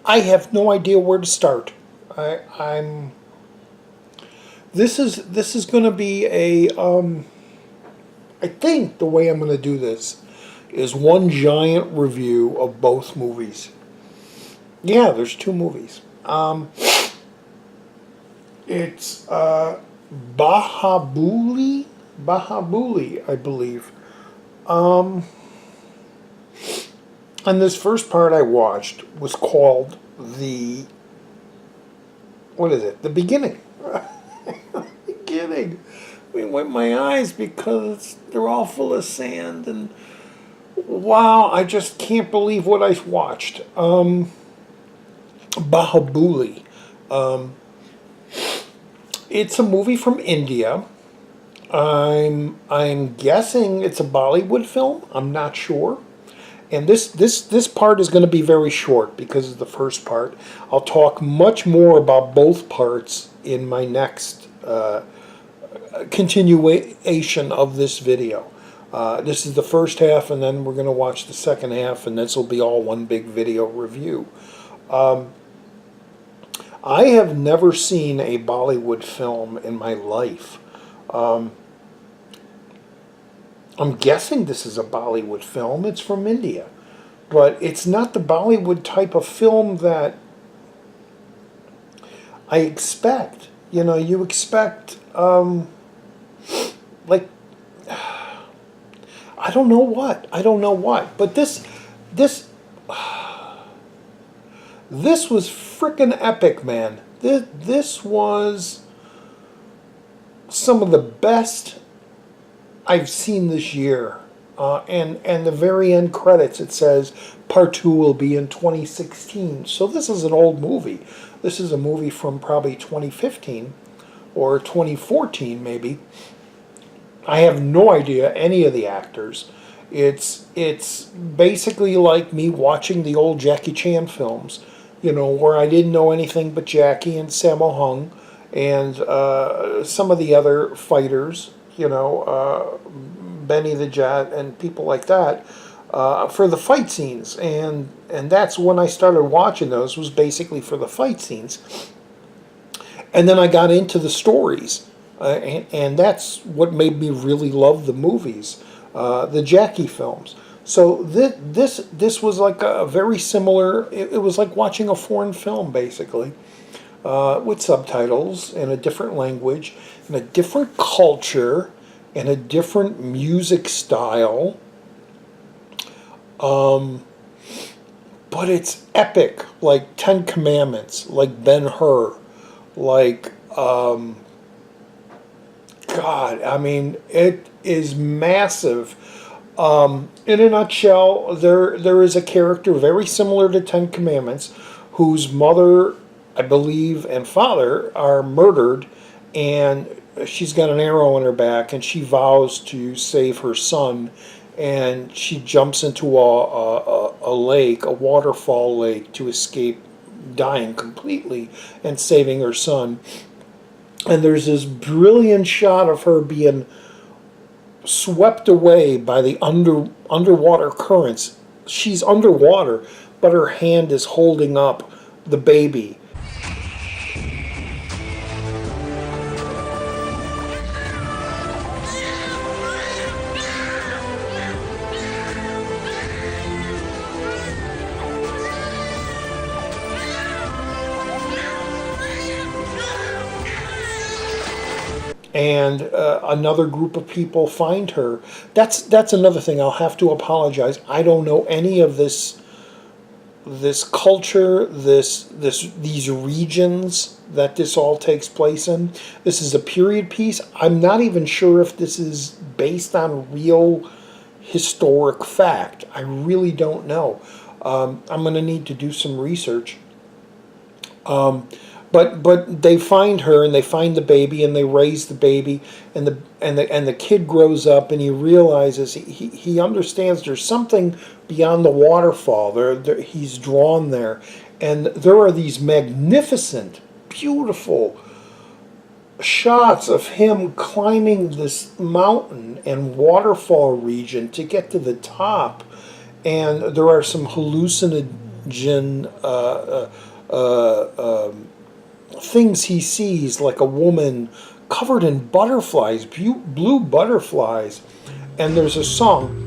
I have no idea where to start. I'm. This is going to be a. I think the way I'm going to do this is one giant review of both movies. Yeah, there's two movies. It's Bahubali, I believe. And this first part I watched was called the. What is it? The Beginning. Beginning. I wet my eyes because they're all full of sand, and wow, I just can't believe what I watched. Bahubali. It's a movie from India. I'm guessing it's a Bollywood film. I'm not sure. And this part is going to be very short because of the first part. I'll talk much more about both parts in my next continuation of this video. This is the first half, and then we're going to watch the second half, and this will be all one big video review. I have never seen a Bollywood film in my life. I'm guessing this is a Bollywood film. It's from India. But it's not the Bollywood type of film that I expect. You know, you expect, like, I don't know what. But this was frickin' epic, man. This was some of the best I've seen this year. And the very end credits, it says part 2 will be in 2016. So this is an old movie. This is a movie from probably 2015 or 2014 maybe. I have no idea any of the actors. It's basically like me watching the old Jackie Chan films, you know, where I didn't know anything but Jackie and Sammo Hung and some of the other fighters, you know, Benny the Jet and people like that, for the fight scenes. And that's when I started watching those, was basically for the fight scenes. And then I got into the stories. And that's what made me really love the movies, the Jackie films. So this was like a very similar, it was like watching a foreign film, basically, with subtitles in a different language, in a different culture, and a different music style. But it's epic, like Ten Commandments, like Ben-Hur, like, God, I mean, it is massive. In a nutshell, there is a character very similar to Ten Commandments, whose mother, I believe, and father are murdered, and she's got an arrow in her back, and she vows to save her son, and she jumps into a lake, a waterfall lake, to escape dying completely and saving her son. And there's this brilliant shot of her being swept away by the underwater currents. She's underwater, but her hand is holding up the baby. And another group of people find her. That's another thing. I'll have to apologize. I don't know any of this culture, these regions that this all takes place in. This is a period piece. I'm not even sure if this is based on real historic fact. I really don't know. I'm going to need to do some research. But they find her, and they find the baby, and they raise the baby, and the kid grows up, and he realizes, he understands there's something beyond the waterfall. He's drawn there, and there are these magnificent, beautiful shots of him climbing this mountain and waterfall region to get to the top, and there are some things he sees, like a woman covered in butterflies, blue butterflies, and there's a song.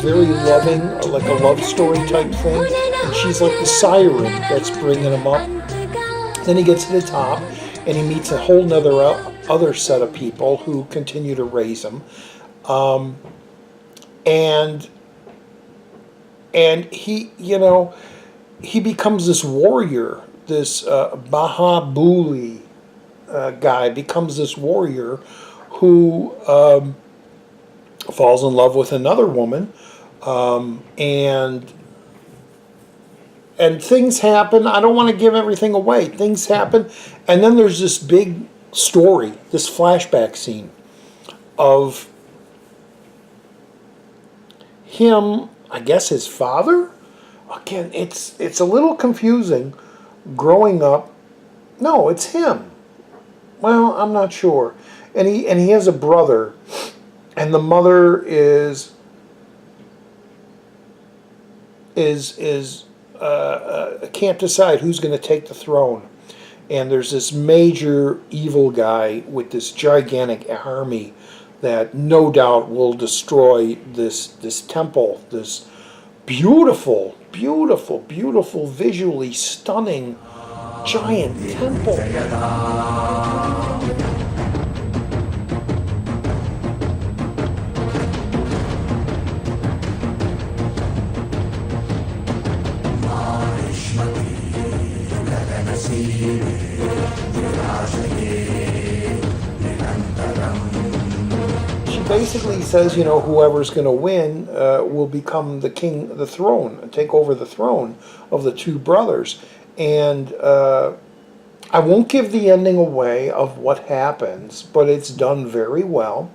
Very loving, like a love story type thing. And she's like the siren that's bringing him up. Then he gets to the top, and he meets a whole nother other set of people who continue to raise him, and he, he becomes this warrior. This Bahubali guy becomes this warrior who falls in love with another woman. And things happen. I don't want to give everything away. Things happen. And then there's this big story, this flashback scene of him, I guess his father? Again, it's a little confusing growing up. No, it's him. Well, I'm not sure. And he has a brother, and the mother can't decide who's going to take the throne. And there's this major evil guy with this gigantic army that no doubt will destroy this temple, this beautiful, beautiful, beautiful, visually stunning giant temple. She basically says, whoever's going to win will become the king, the throne, take over the throne of the two brothers. And I won't give the ending away of what happens, but it's done very well.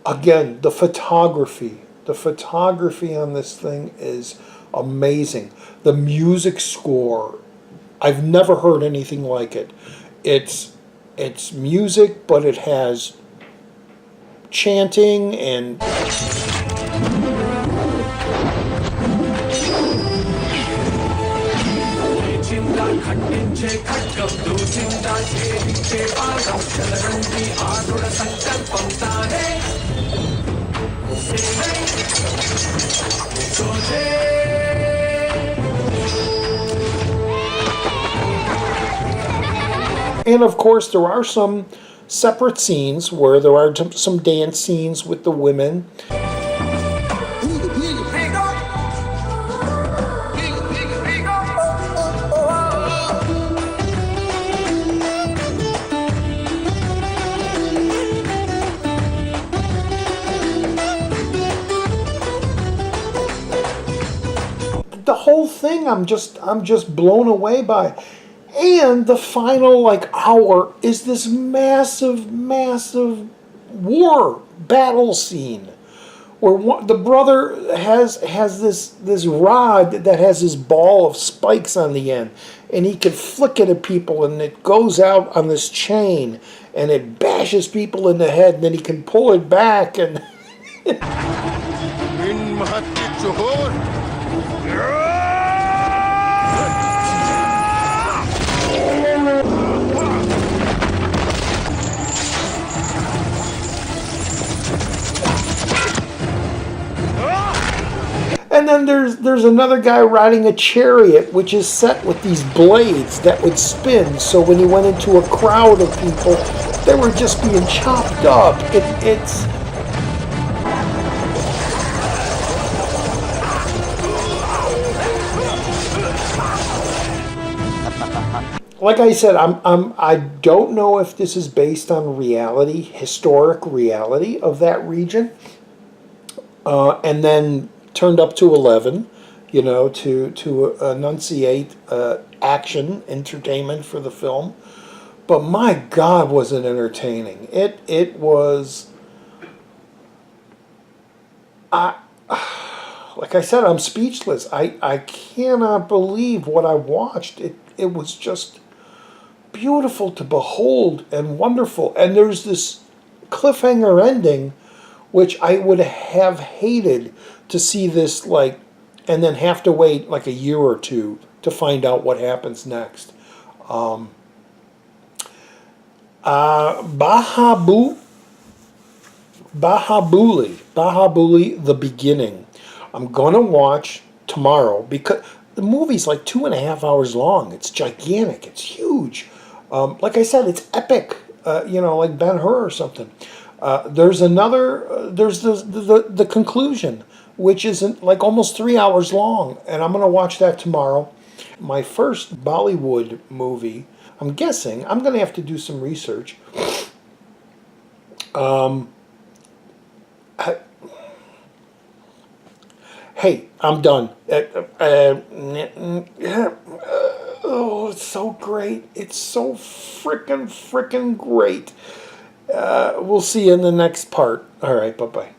Again, the photography on this thing is amazing. The music score, I've never heard anything like it. It's music, but it has chanting and and of course there are some separate scenes where there are some dance scenes with the women. The whole thing I'm just blown away by. And the final hour is this massive war battle scene where the brother has this rod that has this ball of spikes on the end, and he can flick it at people, and it goes out on this chain and it bashes people in the head, and then he can pull it back and and then there's another guy riding a chariot which is set with these blades that would spin, so when he went into a crowd of people, they were just being chopped up. It's like I said, I don't know if this is based on reality, historic reality of that region, and then turned up to 11, to enunciate action, entertainment for the film. But my God, was it entertaining. It was... like I said, I'm speechless. I cannot believe what I watched. It was just beautiful to behold and wonderful. And there's this cliffhanger ending, which I would have hated to see this, like, and then have to wait like a year or two to find out what happens next. Bahabuli, The Beginning. I'm gonna watch tomorrow because the movie's like 2.5 hours long. It's gigantic. It's huge. Like I said, it's epic. Like Ben-Hur or something. There's another. There's the conclusion, which isn't like almost 3 hours long, and I'm gonna watch that tomorrow. My first Bollywood movie. I'm guessing I'm gonna have to do some research. Hey, I'm done. Oh, it's so great. It's so frickin' great. We'll see you in the next part. All right, bye-bye.